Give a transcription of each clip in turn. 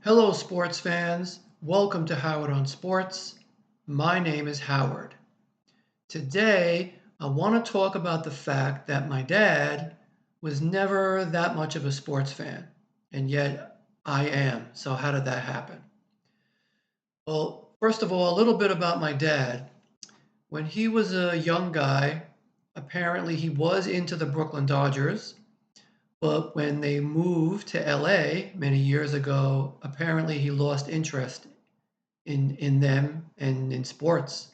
Hello, sports fans. Welcome to Howard on Sports. My name is Howard. Today, I want to talk about the fact that my dad was never that much of a sports fan, and yet I am. So, how did that happen? Well, first of all, a little bit about my dad. When he was a young guy, apparently he was into the Brooklyn Dodgers, but when they moved to LA many years ago, apparently he lost interest in them and in sports.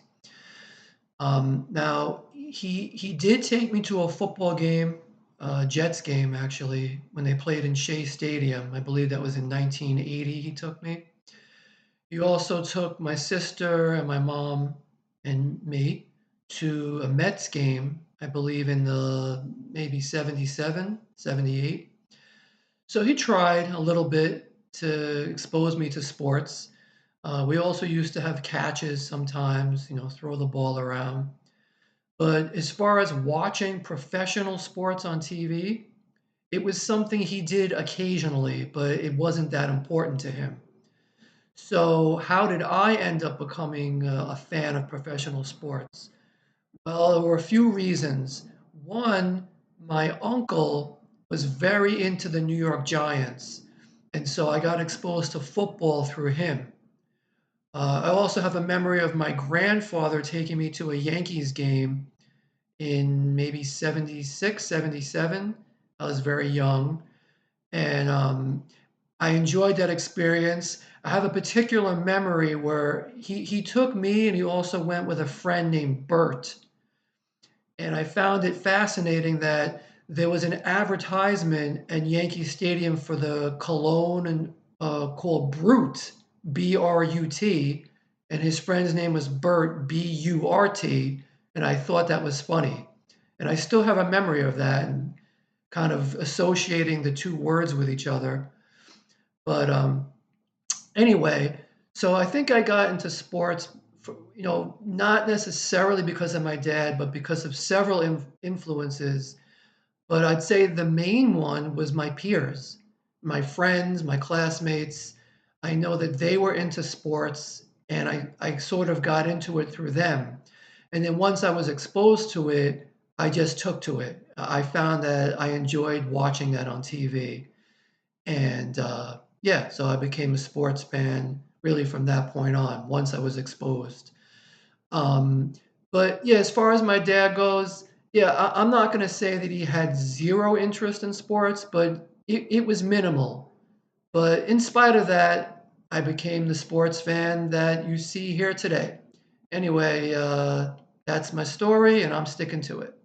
Now he did take me to a football game, Jets game actually, when they played in Shea Stadium. I believe that was in 1980. He took me. He also took my sister and my mom and me to a Mets game. I believe in the maybe 77, 78. So he tried a little bit to expose me to sports. We also used to have catches sometimes, throw the ball around. But as far as watching professional sports on TV, it was something he did occasionally, but it wasn't that important to him. So, how did I end up becoming a fan of professional sports? Well, there were a few reasons. One, my uncle was very into the New York Giants, and so I got exposed to football through him. I also have a memory of my grandfather taking me to a Yankees game in maybe 76, 77. I was very young, and I enjoyed that experience. I have a particular memory where he took me and he also went with a friend named Bert. And I found it fascinating that there was an advertisement at Yankee Stadium for the cologne and called Brut, Brut, and his friend's name was Bert, Burt, and I thought that was funny. And I still have a memory of that and kind of associating the two words with each other. But anyway, so I think I got into sports, not necessarily because of my dad, but because of several influences. But I'd say the main one was my peers, my friends, my classmates. I know that they were into sports, and I sort of got into it through them. And then once I was exposed to it, I just took to it. I found that I enjoyed watching that on TV. And yeah, so I became a sports fan really from that point on, once I was exposed. Um, but yeah, as far as my dad goes, yeah, I'm not going to say that he had zero interest in sports, but it was minimal. But in spite of that, I became the sports fan that you see here today. Anyway, that's my story, and I'm sticking to it.